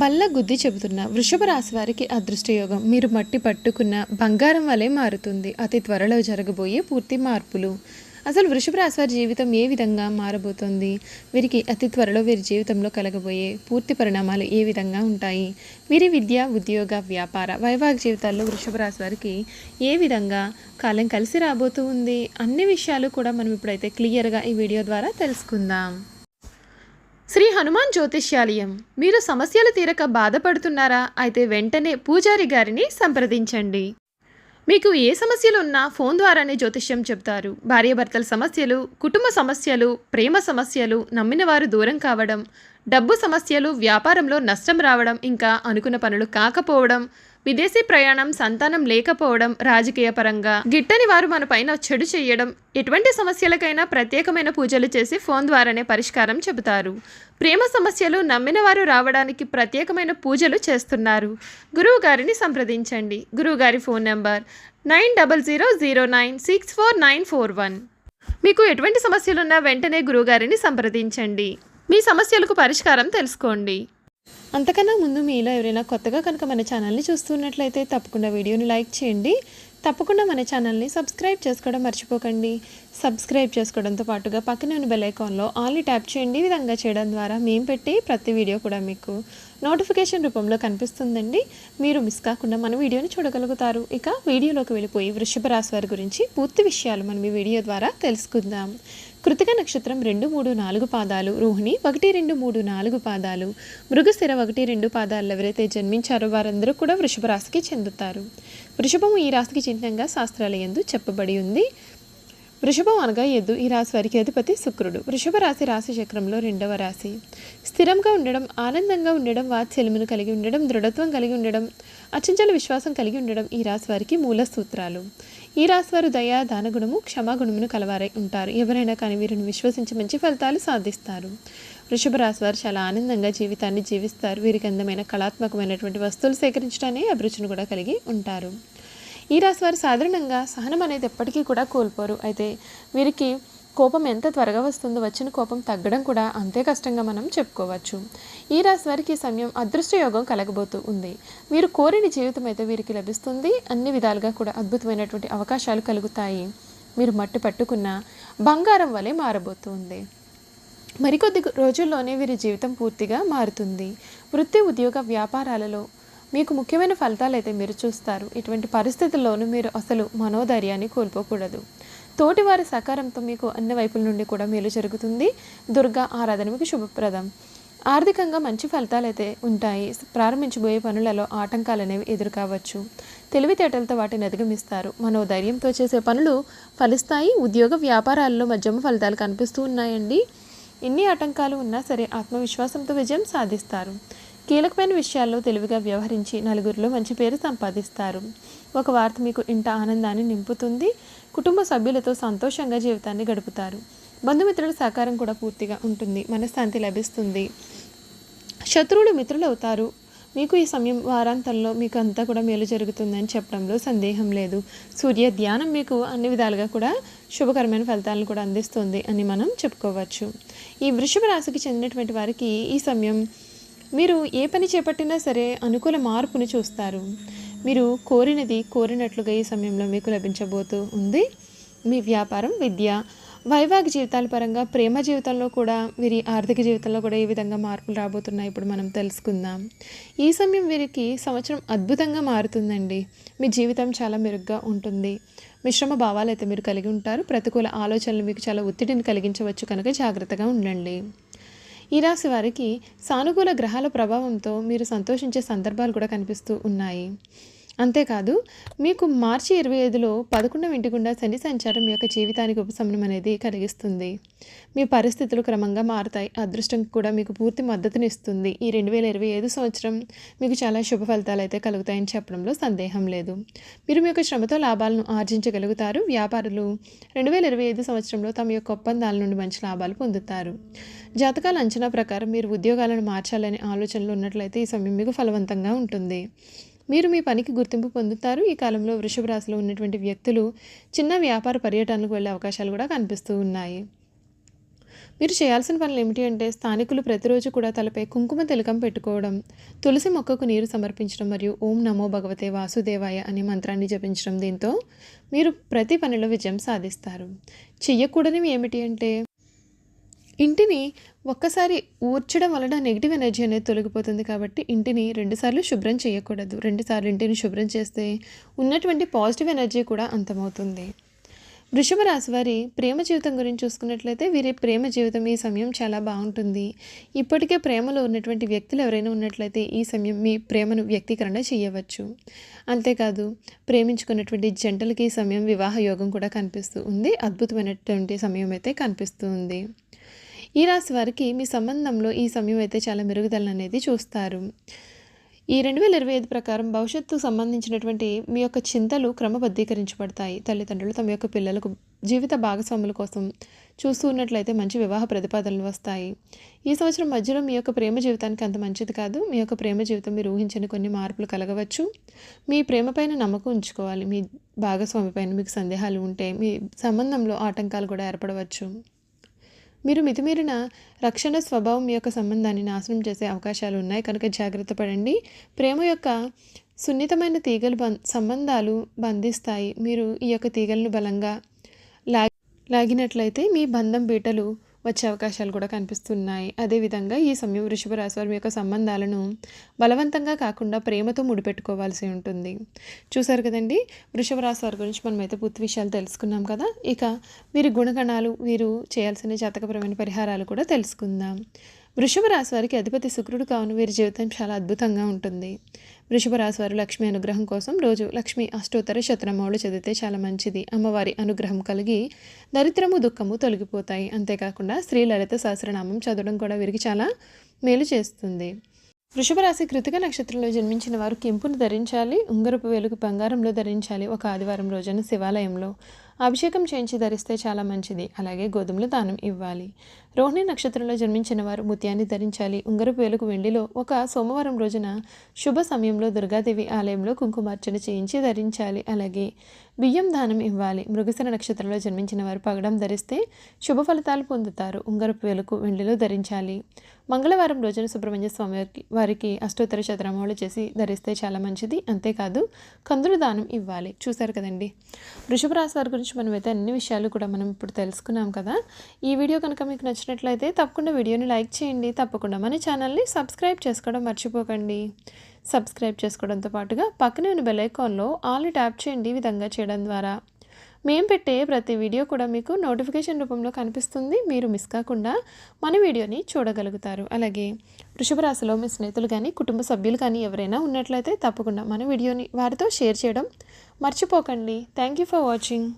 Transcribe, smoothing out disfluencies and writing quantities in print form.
బల్ల గుద్ది చెబుతున్న వృషభ రాశి వారికి అదృష్టయోగం మీరు మట్టి పట్టుకున్న బంగారం వలె మారుతుంది. అతి త్వరలో జరగబోయే పూర్తి మార్పులు. అసలు వృషభ రాశి వారి జీవితం ఏ విధంగా మారబోతోంది? వీరికి అతి త్వరలో వీరి జీవితంలో కలగబోయే పూర్తి పరిణామాలు ఏ విధంగా ఉంటాయి? వీరి విద్య, ఉద్యోగ, వ్యాపార, వైవాహిక జీవితాల్లో వృషభ రాశి వారికి ఏ విధంగా కాలం కలిసి రాబోతూ ఉంది? అన్ని విషయాలు కూడా మనం ఇప్పుడైతే క్లియర్గా ఈ వీడియో ద్వారా తెలుసుకుందాం. శ్రీ హనుమాన్ జ్యోతిష్యాలయం. మీరు సమస్యలు తీరక బాధపడుతున్నారా? అయితే వెంటనే పూజారి గారిని సంప్రదించండి. మీకు ఏ సమస్యలు ఉన్నా ఫోన్ ద్వారానే జ్యోతిష్యం చెప్తారు. భార్యాభర్తల సమస్యలు, కుటుంబ సమస్యలు, ప్రేమ సమస్యలు, నమ్మిన వారు దూరం కావడం, డబ్బు సమస్యలు, వ్యాపారంలో నష్టం రావడం, ఇంకా అనుకున్న పనులు కాకపోవడం, విదేశీ ప్రయాణం, సంతానం లేకపోవడం, రాజకీయ పరంగా గిట్టని వారు మన పైన చెడు చేయడం, ఎటువంటి సమస్యలకైనా ప్రత్యేకమైన పూజలు చేసి ఫోన్ ద్వారానే పరిష్కారం చెబుతారు. ప్రేమ సమస్యలు, నమ్మిన వారు రావడానికి ప్రత్యేకమైన పూజలు చేస్తున్నారు. గురువు గారిని సంప్రదించండి. గురువు గారి ఫోన్ నంబర్ 9000096491. మీకు ఎటువంటి సమస్యలున్నా వెంటనే గురువుగారిని సంప్రదించండి. మీ సమస్యలకు పరిష్కారం తెలుసుకోండి. అంతకన్నా ముందు మీలో ఎవరైనా కొత్తగా కనుక మన ఛానల్ని చూస్తున్నట్లయితే తప్పకుండా వీడియోని లైక్ చేయండి. తప్పకుండా మన ఛానల్ని సబ్స్క్రైబ్ చేసుకోవడం మర్చిపోకండి. సబ్స్క్రైబ్ చేసుకోవడంతో పాటుగా పక్కనే ఉన్న బెల్ ఐకాన్లో ఆల్ని ట్యాప్ చేయండి. ఈ విధంగా చేయడం ద్వారా మేము పెట్టే ప్రతి వీడియో కూడా మీకు నోటిఫికేషన్ రూపంలో కనిపిస్తుందండి. మీరు మిస్ కాకుండా మన వీడియోని చూడగలుగుతారు. ఇక వీడియోలోకి వెళ్ళిపోయి వృషభ రాశి వారి గురించి పూర్తి విషయాలు మనం ఈ వీడియో ద్వారా తెలుసుకుందాం. కృతిక నక్షత్రం 2, 3, 4 పాదాలు, రోహిణి 1, 2, 3, 4 పాదాలు, మృగశిర 1, 2 పాదాలు ఎవరైతే జన్మించారో వారందరూ కూడా వృషభ రాశికి చెందుతారు. వృషభము ఈ రాశికి చిహ్నంగా శాస్త్రాల యందు చెప్పబడి ఉంది. వృషభం అనగా ఎద్దు. ఈ రాశి వారికి అధిపతి శుక్రుడు. వృషభ రాశి రాశి చక్రంలో 2వ రాశి. స్థిరంగా ఉండడం, ఆనందంగా ఉండడం, వాత్సల్యమును కలిగి ఉండడం, దృఢత్వం కలిగి ఉండడం, అచంచల విశ్వాసం కలిగి ఉండడం ఈ రాశి వారికి మూల సూత్రాలు. ఈ రాశి వారు దయ, దానగుణము, క్షమాగుణమును కలవారై ఉంటారు. ఎవరైనా కానీ వీరిని విశ్వసించి మంచి ఫలితాలు సాధిస్తారు. వృషభ రాశి వారు చాలా ఆనందంగా జీవితాన్ని జీవిస్తారు. వీరికి అందమైన కళాత్మకమైనటువంటి వస్తువులు సేకరించడాన్ని అభిరుచిని కూడా కలిగి ఉంటారు. ఈ రాశి వారు సాధారణంగా సహనం అనేది ఎప్పటికీ కూడా కోల్పోరు. అయితే వీరికి కోపం ఎంత త్వరగా వస్తుందో వచ్చిన కోపం తగ్గడం కూడా అంతే కష్టంగా మనం చెప్పుకోవచ్చు. ఈ రాశి వారికి సమయం అదృష్టయోగం కలగబోతూ ఉంది. వీరు కోరిన జీవితం అయితే వీరికి లభిస్తుంది. అన్ని విధాలుగా కూడా అద్భుతమైనటువంటి అవకాశాలు కలుగుతాయి. మీరు మట్టి పట్టుకున్న బంగారం వలె మారబోతుంది. మరికొద్ది రోజుల్లోనే వీరి జీవితం పూర్తిగా మారుతుంది. వృత్తి, ఉద్యోగ, వ్యాపారాలలో మీకు ముఖ్యమైన ఫలితాలు అయితే మీరు చూస్తారు. ఇటువంటి పరిస్థితుల్లోనూ మీరు అసలు మనోధైర్యాన్ని కోల్పోకూడదు. తోటివారి సహకారంతో మీకు అన్ని వైపుల నుండి కూడా మేలు జరుగుతుంది. దుర్గా ఆరాధన మీకు శుభప్రదం. ఆర్థికంగా మంచి ఫలితాలు అయితే ఉంటాయి. ప్రారంభించబోయే పనులలో ఆటంకాలు అనేవి ఎదురు కావచ్చు. తెలివితేటలతో వాటిని అధిగమిస్తారు. మనోధైర్యంతో చేసే పనులు ఫలిస్తాయి. ఉద్యోగ, వ్యాపారాల్లో మధ్యమ ఫలితాలు కనిపిస్తూ ఉన్నాయండి. ఎన్ని ఆటంకాలు ఉన్నా సరే ఆత్మవిశ్వాసంతో విజయం సాధిస్తారు. కీలకమైన విషయాల్లో తెలివిగా వ్యవహరించి నలుగురిలో మంచి పేరు సంపాదిస్తారు. ఒక వార్త మీకు ఇంట ఆనందాన్ని నింపుతుంది. కుటుంబ సభ్యులతో సంతోషంగా జీవితాన్ని గడుపుతారు. బంధుమిత్రుల సహకారం కూడా పూర్తిగా ఉంటుంది. మనశ్శాంతి లభిస్తుంది. శత్రువులు మిత్రులు అవుతారు. మీకు ఈ సమయం వారాంతంలో మీకు అంతా కూడా మేలు జరుగుతుందని చెప్పడంలో సందేహం లేదు. సూర్య ధ్యానం మీకు అన్ని విధాలుగా కూడా శుభకరమైన ఫలితాలను కూడా అందిస్తుంది అని మనం చెప్పుకోవచ్చు. ఈ వృషభ రాశికి చెందినటువంటి వారికి ఈ సమయం మీరు ఏ పని చేపట్టినా సరే అనుకూల మార్పును చూస్తారు. మీరు కోరినది కోరినట్లుగా ఈ సమయంలో మీకు లభించబోతూ ఉంది. మీ వ్యాపారం, విద్య, వైవాహిక జీవితాల పరంగా ప్రేమ జీవితంలో కూడా వీరి ఆర్థిక జీవితంలో కూడా ఏ విధంగా మార్పులు రాబోతున్నాయి ఇప్పుడు మనం తెలుసుకుందాం. ఈ సమయం వీరికి సంవత్సరం అద్భుతంగా మారుతుందండి. మీ జీవితం చాలా మెరుగ్గా ఉంటుంది. మిశ్రమ భావాలు అయితే మీరు కలిగి ఉంటారు. ప్రతికూల ఆలోచనలు మీకు చాలా ఒత్తిడిని కలిగించవచ్చు కనుక జాగ్రత్తగా ఉండండి. ఈ రాశి వారికి సానుకూల గ్రహాల ప్రభావంతో మీరు సంతోషించే సందర్భాలు కూడా కనిపిస్తూ ఉన్నాయి. అంతేకాదు మీకు మార్చి 25లో 11వ ఇంటి గుండా శని సంచారం మీ యొక్క జీవితానికి ఉపశమనం అనేది కలిగిస్తుంది. మీ పరిస్థితులు క్రమంగా మారుతాయి. అదృష్టం కూడా మీకు పూర్తి మద్దతుని ఇస్తుంది. ఈ 2025 సంవత్సరం మీకు చాలా శుభ ఫలితాలు అయితే కలుగుతాయని చెప్పడంలో సందేహం లేదు. మీరు మీ యొక్క శ్రమతో లాభాలను ఆర్జించగలుగుతారు. వ్యాపారులు 2025 సంవత్సరంలో తమ యొక్క ఒప్పందాల నుండి మంచి లాభాలు పొందుతారు. జాతకాల అంచనా ప్రకారం మీరు ఉద్యోగాలను మార్చాలనే ఆలోచనలు ఉన్నట్లయితే ఈ సమయం మీకు ఫలవంతంగా ఉంటుంది. మీరు మీ పనికి గుర్తింపు పొందుతారు. ఈ కాలంలో వృషభ రాశిలో ఉన్నటువంటి వ్యక్తులు చిన్న వ్యాపార పర్యటనలకు వెళ్ళే అవకాశాలు కూడా కనిపిస్తూ ఉన్నాయి. మీరు చేయాల్సిన పనులు ఏమిటి అంటే స్థానికులు ప్రతిరోజు కూడా తలపై కుంకుమ తిలకం పెట్టుకోవడం, తులసి మొక్కకు నీరు సమర్పించడం మరియు ఓం నమో భగవతే వాసుదేవాయ అనే మంత్రాన్ని జపించడం. దీంతో మీరు ప్రతి పనిలో విజయం సాధిస్తారు. చెయ్యకూడనివి ఏమిటి అంటే ఇంటిని ఒక్కసారి ఊడ్చడం వలన నెగిటివ్ ఎనర్జీ అనేది తొలగిపోతుంది. కాబట్టి ఇంటిని 2 సార్లు శుభ్రం చేయకూడదు. 2 సార్లు ఇంటిని శుభ్రం చేస్తే ఉన్నటువంటి పాజిటివ్ ఎనర్జీ కూడా అంతమవుతుంది. వృషభ రాశి వారి ప్రేమ జీవితం గురించి చూసుకున్నట్లయితే వీరి ప్రేమ జీవితం ఈ సమయం చాలా బాగుంటుంది. ఇప్పటికే ప్రేమలో ఉన్నటువంటి వ్యక్తులు ఎవరైనా ఉన్నట్లయితే ఈ సమయం మీ ప్రేమను వ్యక్తీకరణ చేయవచ్చు. అంతేకాదు ప్రేమించుకున్నటువంటి జంటలకి ఈ సమయం వివాహ యోగం కూడా కనిపిస్తూ ఉంది. అద్భుతమైనటువంటి సమయం అయితే కనిపిస్తూ ఉంది. ఈ రాశి వారికి మీ సంబంధంలో ఈ సమయం అయితే చాలా మెరుగుదల అనేది చూస్తారు. ఈ 2025 ప్రకారం భవిష్యత్తు సంబంధించినటువంటి మీ యొక్క చింతలు క్రమబద్ధీకరించబడతాయి. తల్లిదండ్రులు తమ యొక్క పిల్లలకు జీవిత భాగస్వాముల కోసం చూస్తూ ఉన్నట్లయితే మంచి వివాహ ప్రతిపాదనలు వస్తాయి. ఈ సంవత్సరం మధ్యలో మీ యొక్క ప్రేమ జీవితానికి అంత మంచిది కాదు. మీ యొక్క ప్రేమ జీవితం మీరు ఊహించని కొన్ని మార్పులు కలగవచ్చు. మీ ప్రేమ పైన నమ్మకం ఉంచుకోవాలి. మీ భాగస్వామి పైన మీకు సందేహాలు ఉంటే మీ సంబంధంలో ఆటంకాలు కూడా ఏర్పడవచ్చు. మీరు మితిమీరిన రక్షణ స్వభావం మీ యొక్క సంబంధాన్ని నాశనం చేసే అవకాశాలు ఉన్నాయి. కనుక జాగ్రత్త పడండి. ప్రేమ యొక్క సున్నితమైన తీగలు సంబంధాలు బంధిస్తాయి. మీరు ఈ యొక్క తీగలను బలంగా లాగినట్లయితే మీ బంధం బీటలు వచ్చే అవకాశాలు కూడా కనిపిస్తున్నాయి. అదేవిధంగా ఈ సమయం వృషభ రాశి వారి యొక్క సంబంధాలను బలవంతంగా కాకుండా ప్రేమతో ముడిపెట్టుకోవాల్సి ఉంటుంది. చూసారు కదండి, వృషభ రాశి వారి గురించి మనమైతే పూర్తి విషయాలు తెలుసుకున్నాం కదా. ఇక వీరి గుణగణాలు, వీరు చేయాల్సిన జాతకపరమైన పరిహారాలు కూడా తెలుసుకుందాం. వృషభ రాశి వారికి అధిపతి శుక్రుడు కావున వీరి జీవితం చాలా అద్భుతంగా ఉంటుంది. వృషభ రాశి వారు లక్ష్మీ అనుగ్రహం కోసం రోజు లక్ష్మీ అష్టోత్తర శతనామాలు చదివితే చాలా మంచిది. అమ్మవారి అనుగ్రహం కలిగి దరిద్రము దుఃఖము తొలగిపోతాయి. అంతేకాకుండా శ్రీ లలిత సహస్రనామం చదవడం కూడా వీరికి చాలా మేలు చేస్తుంది. వృషభ రాశి కృతిక నక్షత్రంలో జన్మించిన వారు కెంపును ధరించాలి. ఉంగరపు వేలుకు బంగారంలో ధరించాలి. ఒక ఆదివారం రోజున శివాలయంలో అభిషేకం చేయించి ధరిస్తే చాలా మంచిది. అలాగే గోధుమలు దానం ఇవ్వాలి. రోహిణి నక్షత్రంలో జన్మించిన వారు ముత్యాన్ని ధరించాలి. ఉంగరపు వేలుకు వెండిలో ఒక సోమవారం రోజున శుభ సమయంలో దుర్గాదేవి ఆలయంలో కుంకుమార్చన చేయించి ధరించాలి. అలాగే బియ్యం దానం ఇవ్వాలి. మృగశిర నక్షత్రంలో జన్మించిన వారు పగడం ధరిస్తే శుభ ఫలితాలు పొందుతారు. ఉంగరపు వేలుకు వెండిలో ధరించాలి. మంగళవారం రోజున సుబ్రహ్మణ్య స్వామి వారికి అష్టోత్తర శతనామాలు చేసి ధరిస్తే చాలా మంచిది. అంతేకాదు కందులు దానం ఇవ్వాలి. చూసారు కదండి, వృషభ రాశి వారి గురించి మనమైతే అన్ని విషయాలు కూడా మనం ఇప్పుడు తెలుసుకున్నాం కదా. ఈ వీడియో కనుక మీకు నచ్చినట్లయితే తప్పకుండా వీడియోని లైక్ చేయండి. తప్పకుండా మన ఛానల్ని సబ్స్క్రైబ్ చేసుకోవడం మర్చిపోకండి. సబ్స్క్రైబ్ చేసుకోవడంతో పాటుగా పక్కనే ఉన్న బెల్ ఐకాన్లో ఆల్ని ట్యాప్ చేయండి. ఈ విధంగా చేయడం ద్వారా మేము పెట్టే ప్రతి వీడియో కూడా మీకు నోటిఫికేషన్ రూపంలో కనిపిస్తుంది. మీరు మిస్ కాకుండా మన వీడియోని చూడగలుగుతారు. అలాగే వృషభ రాశిలో మీ స్నేహితులు కానీ కుటుంబ సభ్యులు కానీ ఎవరైనా ఉన్నట్లయితే తప్పకుండా మన వీడియోని వారితో షేర్ చేయడం మర్చిపోకండి. Thank you for watching.